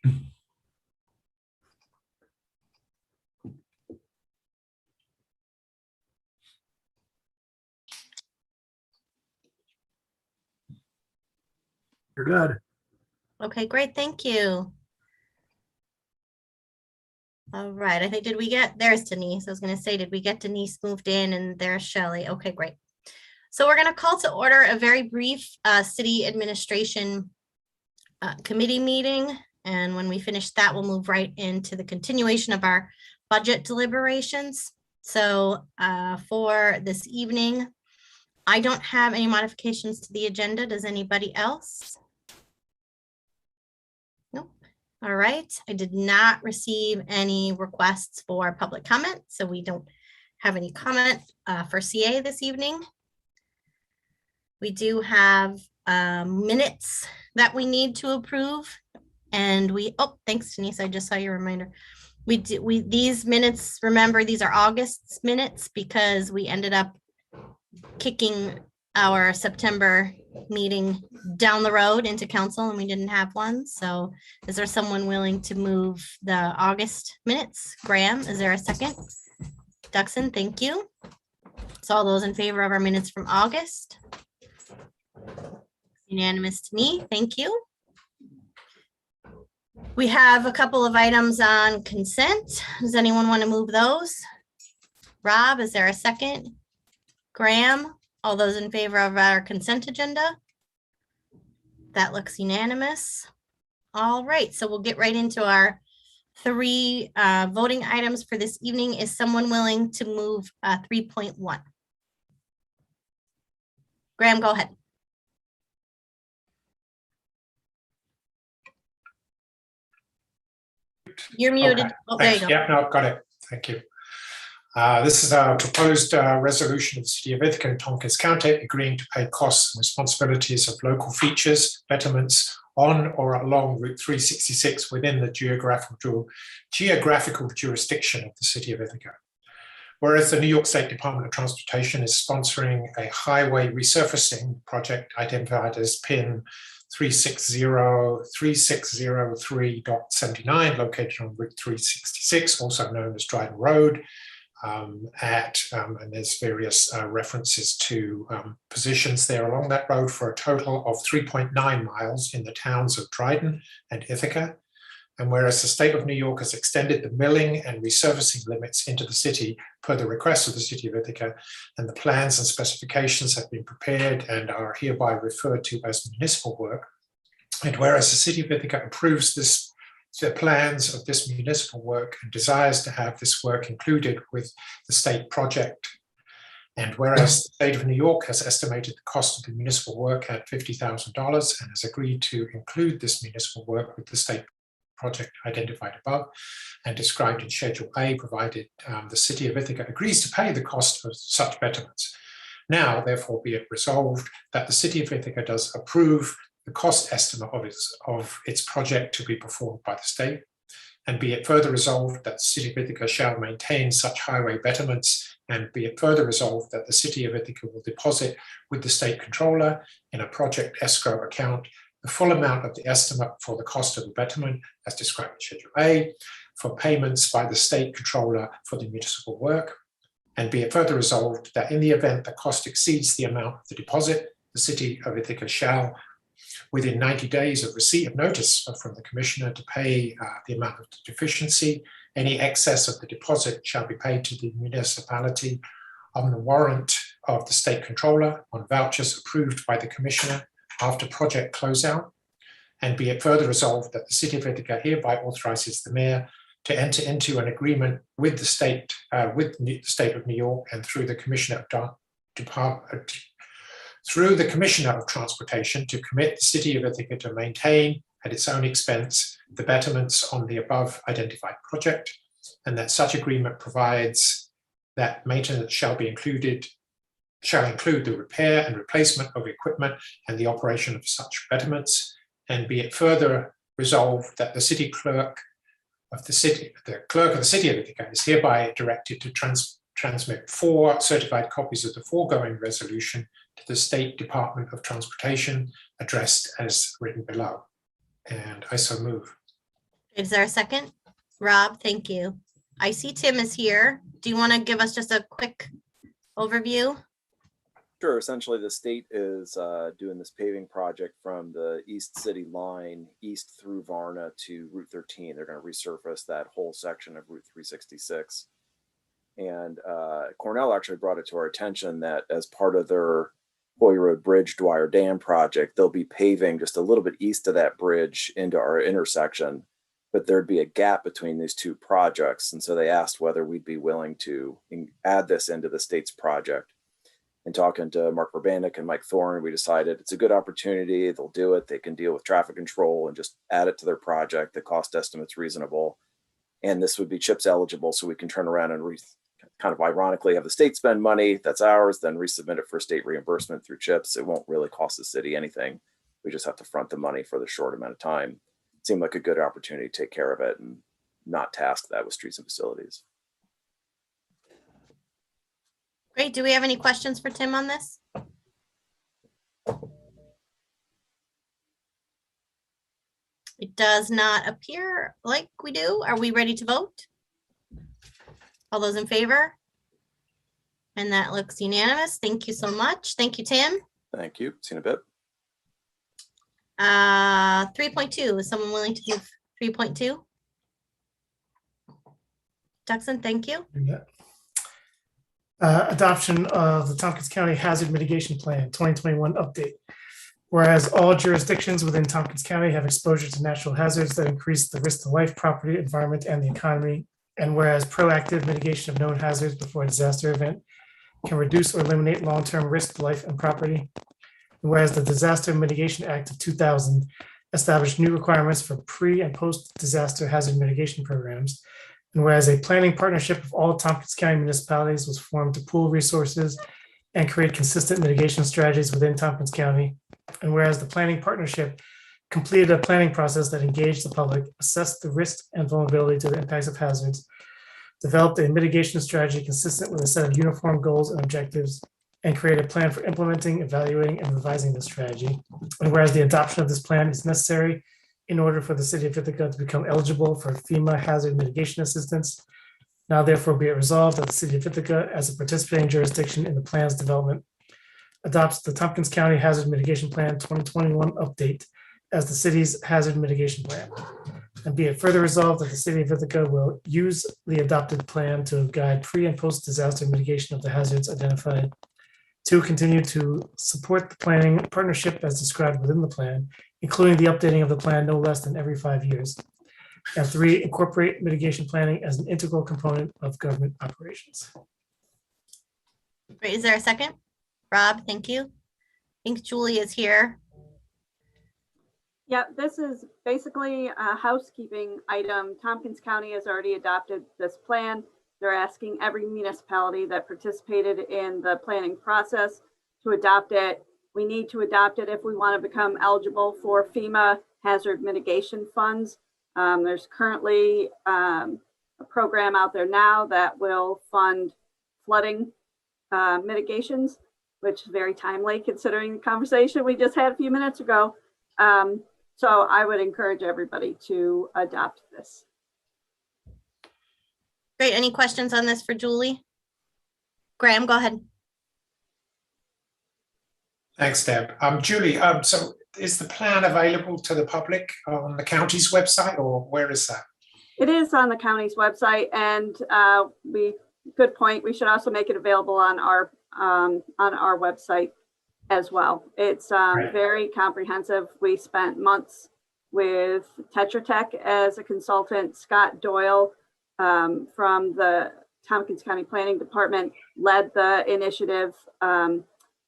You're good. Okay, great. Thank you. All right. I think, did we get, there's Denise. I was going to say, did we get Denise moved in? And there's Shelley. Okay, great. So we're going to call to order a very brief city administration committee meeting. And when we finish that, we'll move right into the continuation of our budget deliberations. So for this evening, I don't have any modifications to the agenda. Does anybody else? Nope. All right. I did not receive any requests for public comment, so we don't have any comment for CA this evening. We do have minutes that we need to approve, and oh, thanks, Denise. I just saw your reminder. These minutes, remember, these are August's minutes because we ended up kicking our September meeting down the road into council and we didn't have one. So is there someone willing to move the August minutes? Graham, is there a second? Duxon, thank you. So all those in favor of our minutes from August? Unanimous to me, thank you. We have a couple of items on consent. Does anyone want to move those? Rob, is there a second? Graham, all those in favor of our consent agenda? That looks unanimous. All right, so we'll get right into our three voting items for this evening. Is someone willing to move 3.1? Graham, go ahead. You're muted. Okay. Oh, there you go. Yeah, no, got it. Thank you. This is a proposed resolution of the City of Ithaca and Tompkins County agreeing to pay costs and responsibilities of local features, betterments on or along Route 366 within the geographical jurisdiction of the City of Ithaca. Whereas the New York State Department of Transportation is sponsoring a highway resurfacing project identified as PIN 3603603.79, located on Route 366, also known as Dryden Road. And there's various references to positions there along that road for a total of 3.9 miles in the towns of Dryden and Ithaca. And whereas the state of New York has extended the milling and resurfacing limits into the city per the request of the City of Ithaca, and the plans and specifications have been prepared and are hereby referred to as municipal work. And whereas the City of Ithaca approves the plans of this municipal work and desires to have this work included with the state project. And whereas the state of New York has estimated the cost of the municipal work at $50,000 and has agreed to include this municipal work with the state project identified above and described in Schedule A, provided the City of Ithaca agrees to pay the cost of such betterments. Now, therefore, be it resolved that the City of Ithaca does approve the cost estimate of its project to be performed by the state, and be it further resolved that the City of Ithaca shall maintain such highway betterments, and be it further resolved that the City of Ithaca will deposit with the state controller in a project escrow account the full amount of the estimate for the cost of the betterment as described in Schedule A for payments by the state controller for the municipal work, and be it further resolved that in the event the cost exceeds the amount of the deposit, the City of Ithaca shall, within 90 days of receipt of notice from the Commissioner to pay the amount of the deficiency, any excess of the deposit shall be paid to the municipality on the warrant of the state controller on vouchers approved by the Commissioner after project closeout. And be it further resolved that the City of Ithaca hereby authorizes the mayor to enter into an agreement with the state of New York and through the Commissioner of Transportation to commit the City of Ithaca to maintain at its own expense the betterments on the above identified project, and that such agreement provides that maintenance shall include the repair and replacement of equipment and the operation of such betterments. And be it further resolved that the clerk of the City of Ithaca is hereby directed to transmit 4 certified copies of the foregoing resolution to the State Department of Transportation, addressed as written below. And I so move. Is there a second? Rob, thank you. I see Tim is here. Do you want to give us just a quick overview? Sure. Essentially, the state is doing this paving project from the East City line east through Varna to Route 13. They're going to resurface that whole section of Route 366. And Cornell actually brought it to our attention that as part of their Hoy Road Bridge Dwyer Dam project, they'll be paving just a little bit east of that bridge into our intersection, but there'd be a gap between these two projects. And so they asked whether we'd be willing to add this into the state's project. And talking to Mark Verbandick and Mike Thorne, we decided it's a good opportunity. They'll do it. They can deal with traffic control and just add it to their project. The cost estimate's reasonable. And this would be CHIPS eligible, so we can turn around and kind of ironically have the state spend money that's ours, then resubmit it for state reimbursement through CHIPS. It won't really cost the city anything. We just have to front the money for the short amount of time. It seemed like a good opportunity to take care of it and not task that with streets and facilities. Great. Do we have any questions for Tim on this? It does not appear like we do. Are we ready to vote? All those in favor? And that looks unanimous. Thank you so much. Thank you, Tim. Thank you. See you in a bit. 3.2, is someone willing to move 3.2? Dixon, thank you. Adoption of the Tompkins County Hazard Mitigation Plan 2021 update. Whereas all jurisdictions within Tompkins County have exposure to natural hazards that increase the risk to life, property, environment, and the economy. And whereas proactive mitigation of known hazards before a disaster event can reduce or eliminate long-term risk to life and property. And whereas the Disaster Mitigation Act of 2000 established new requirements for pre- and post-disaster hazard mitigation programs. And whereas a planning partnership of all Tompkins County municipalities was formed to pool resources and create consistent mitigation strategies within Tompkins County. And whereas the planning partnership completed a planning process that engaged the public, assessed the risk and vulnerability to the impacts of hazards, developed a mitigation strategy consistent with a set of uniform goals and objectives, and create a plan for implementing, evaluating, and revising this strategy. And whereas the adoption of this plan is necessary in order for the city of Ithaca to become eligible for FEMA hazard mitigation assistance, now therefore be it resolved that the city of Ithaca, as a participating jurisdiction in the plan's development, adopts the Tompkins County Hazard Mitigation Plan 2021 update as the city's hazard mitigation plan. And be it further resolved that the city of Ithaca will use the adopted plan to guide pre- and post-disaster mitigation of the hazards identified. 2, continue to support the planning partnership as described within the plan, including the updating of the plan no less than every 5 years. And 3, incorporate mitigation planning as an integral component of government operations. Great. Is there a second? Rob, thank you. I think Julie is here. Yeah, this is basically a housekeeping item. Tompkins County has already adopted this plan. They're asking every municipality that participated in the planning process to adopt it. We need to adopt it if we want to become eligible for FEMA hazard mitigation funds. There's currently a program out there now that will fund flooding mitigations, which is very timely considering the conversation we just had a few minutes ago. So I would encourage everybody to adopt this. Great. Any questions on this for Julie? Graham, go ahead. Thanks, Deb. Julie, so is the plan available to the public on the county's website, or where is that? It is on the county's website, and good point. We should also make it available on our website as well. It's very comprehensive. We spent months with Tetra Tech as a consultant. Scott Doyle from the Tompkins County Planning Department led the initiative, and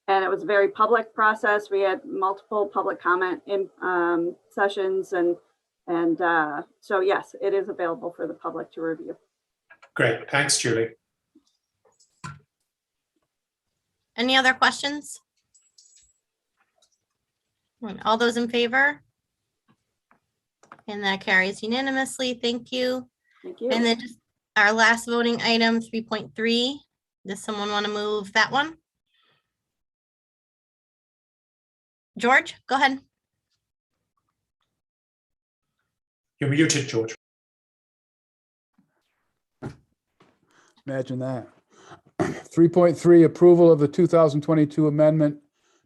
it was a very public process. We had multiple public comment in sessions, and so yes, it is available for the public to review. Great, thanks, Julie. Any other questions? All those in favor? And that carries unanimously. Thank you. Thank you. And then just our last voting item, 3.3. Does someone want to move that one? George, go ahead. You're muted, George. Imagine that. 3.3, approval of the 2022 amendment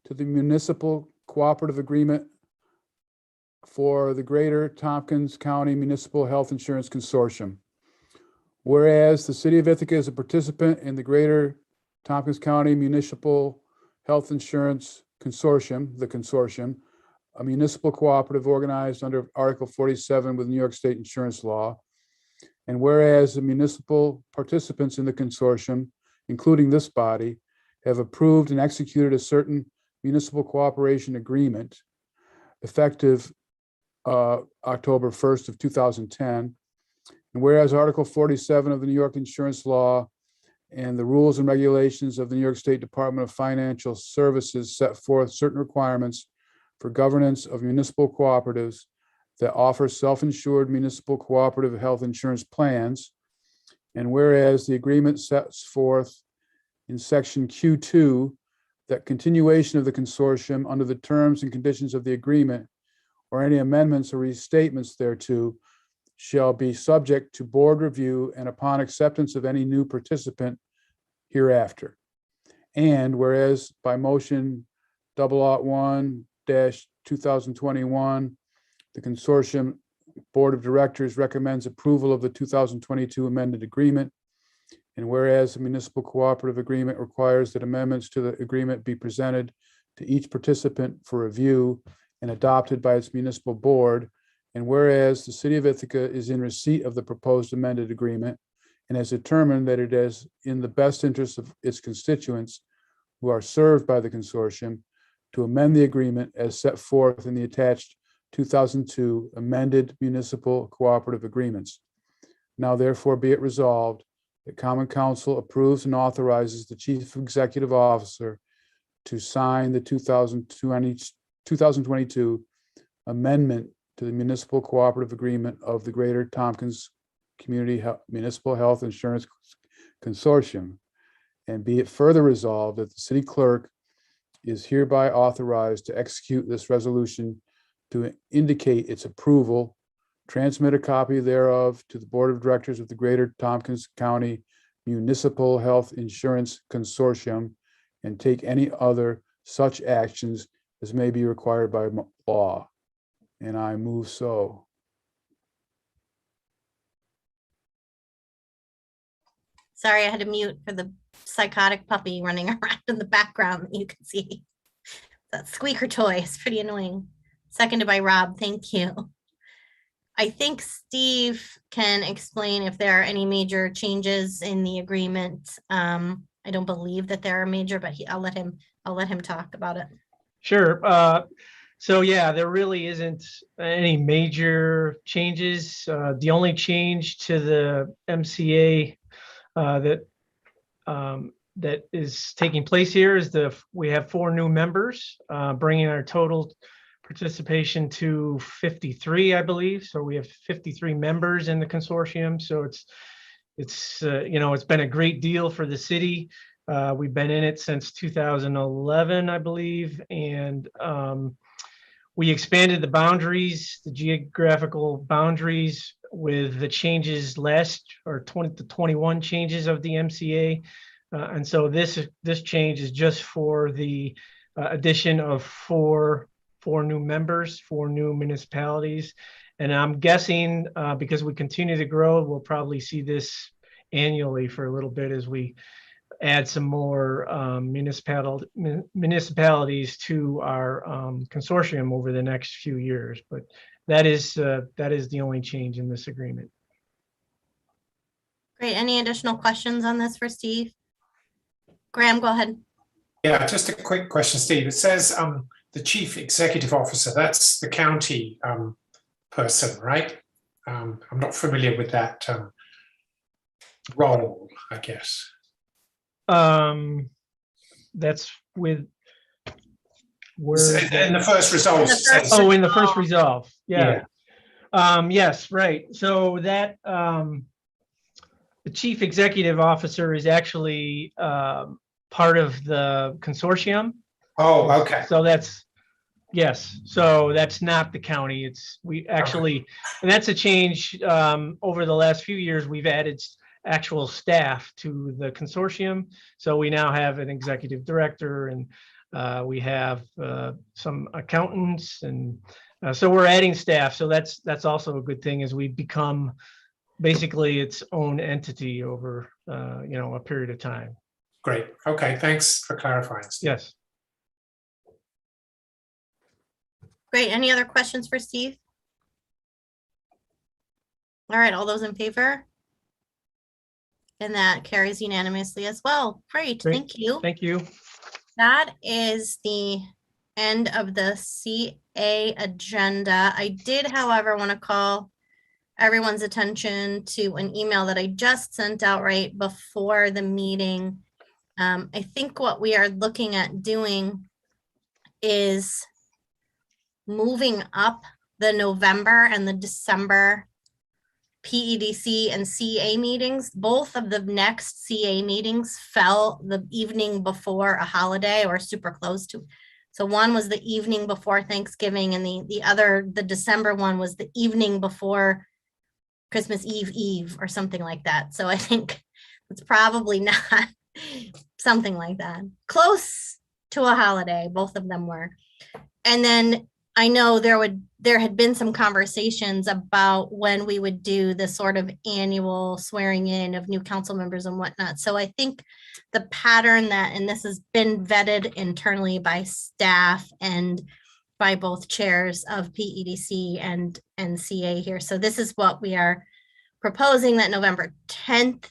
to the municipal cooperative agreement for the Greater Tompkins County Municipal Health Insurance Consortium. Whereas the City of Ithaca is a participant in the Greater Tompkins County Municipal Health Insurance Consortium, the consortium, a municipal cooperative organized under Article 47 with New York State insurance law. And whereas the municipal participants in the consortium, including this body, have approved and executed a certain municipal cooperation agreement effective October 1st of 2010. And whereas Article 47 of the New York insurance law and the rules and regulations of the New York State Department of Financial Services set forth certain requirements for governance of municipal cooperatives that offer self-insured municipal cooperative health insurance plans. And whereas the agreement sets forth in section Q2 that continuation of the consortium under the terms and conditions of the agreement or any amendments or restatements thereto shall be subject to board review and upon acceptance of any new participant hereafter. And whereas by motion 001-2021, the consortium board of directors recommends approval of the 2022 amended agreement. And whereas the municipal cooperative agreement requires that amendments to the agreement be presented to each participant for review and adopted by its municipal board. And whereas the City of Ithaca is in receipt of the proposed amended agreement and has determined that it is in the best interest of its constituents who are served by the consortium to amend the agreement as set forth in the attached 2002 amended municipal cooperative agreements. Now therefore be it resolved that Common Council approves and authorizes the Chief Executive Officer to sign the 2022 amendment to the Municipal Cooperative Agreement of the Greater Tompkins Municipal Health Insurance Consortium. And be it further resolved that the city clerk is hereby authorized to execute this resolution to indicate its approval, transmit a copy thereof to the Board of Directors of the Greater Tompkins County Municipal Health Insurance Consortium, and take any other such actions as may be required by law. And I move so. Sorry, I had to mute for the psychotic puppy running around in the background that you can see. That squeaker toy is pretty annoying. Seconded by Rob, thank you. I think Steve can explain if there are any major changes in the agreement. I don't believe that there are major, but I'll let him talk about it. Sure. So yeah, there really isn't any major changes. The only change to the MCA that is taking place here is we have 4 new members, bringing our total participation to 53, I believe. So we have 53 members in the consortium. So it's been a great deal for the city. We've been in it since 2011, I believe, and we expanded the boundaries, the geographical boundaries, with the changes last, or 20 to 21 changes of the MCA. And so this change is just for the addition of four new members, 4 new municipalities. And I'm guessing because we continue to grow, we'll probably see this annually for a little bit as we add some more municipalities to our consortium over the next few years. But that is the only change in this agreement. Great. Any additional questions on this for Steve? Graham, go ahead. Yeah, just a quick question, Steve. It says the Chief Executive Officer, that's the county person, right? I'm not familiar with that role, I guess. That's with where In the first result. In the first- oh, in the first resolve. Yeah. Yes, right. So that the Chief Executive Officer is actually part of the consortium. Oh, okay. So that's, yes. So that's not the county. It's, we actually, and that's a change over the last few years. We've added actual staff to the consortium. So we now have an executive director, and we have some accountants, and so we're adding staff. So that's also a good thing, as we become basically its own entity over a period of time. Great. Okay, thanks for clarifying, Steve. Yes. Great. Any other questions for Steve? All right, all those in favor? And that carries unanimously as well. Great, Great. thank you. Thank you. That is the end of the CA agenda. I did, however, want to call everyone's attention to an email that I just sent out right before the meeting. I think what we are looking at doing is moving up the November and the December PEDC and CA meetings. Both of the next CA meetings fell the evening before a holiday or super close to. So one was the evening before Thanksgiving, and the December one was the evening before Christmas Eve or something like that. So I think it's probably not something like that. Close to a holiday, both of them were. And then I know there had been some conversations about when we would do the sort of annual swearing in of new council members and whatnot. So I think the pattern and this has been vetted internally by staff and by both chairs of PEDC and CA here. So this is what we are proposing, that November 10th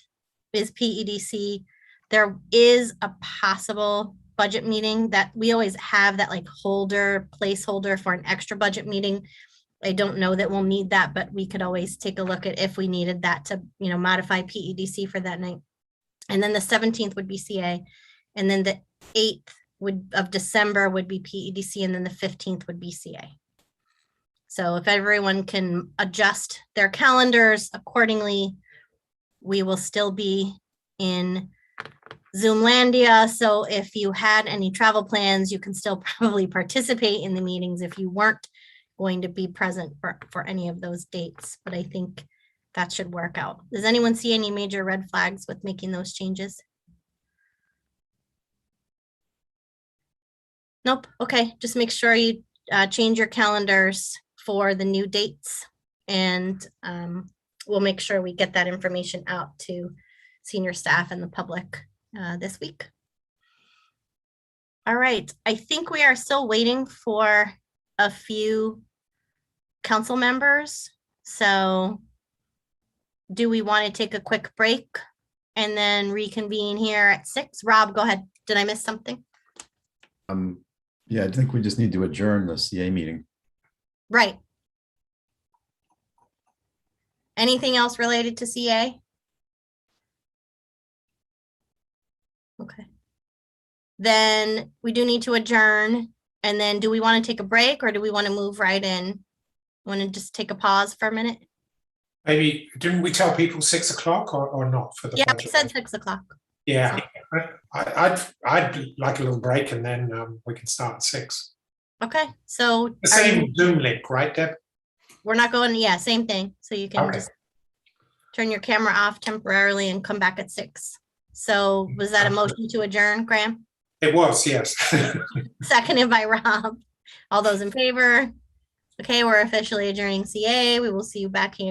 is PEDC. There is a possible budget meeting that we always have, that like placeholder for an extra budget meeting. I don't know that we'll need that, but we could always take a look at if we needed that to, modify PEDC for that night. And then the 17th would be CA. And then the 8th of December would be PEDC. And then the 15th would be CA. So if everyone can adjust their calendars accordingly, we will still be in Zoomlandia. So if you had any travel plans, you can still probably participate in the meetings if you weren't going to be present for any of those dates. But I think that should work out. Does anyone see any major red flags with making those changes? Nope. Okay. Just make sure you change your calendars for the new dates, and we'll make sure we get that information out to senior staff and the public this week. All right, I think we are still waiting for a few council members. So do we want to take a quick break and then reconvene here at 6? Rob, go ahead. Did I miss something? Yeah, I think we just need to adjourn the CA meeting. Right. Anything else related to CA? Okay. Then we do need to adjourn. And then do we want to take a break, or do we want to move right in? Want to just take a pause for a minute? Maybe, didn't we tell people 6 o'clock or not for the Yeah, we budget? said 6 o'clock. Yeah, I'd like a little break, and then we can start at 6. Okay, so The same Zoom link, right, Deb? we're not going, yeah, same thing. So you can Okay. just turn your camera off temporarily and come back at 6. So was that a motion to adjourn, Graham? It was, yes. Seconded by Rob. All those in favor? Okay, we're officially adjourning CA. We will see you back here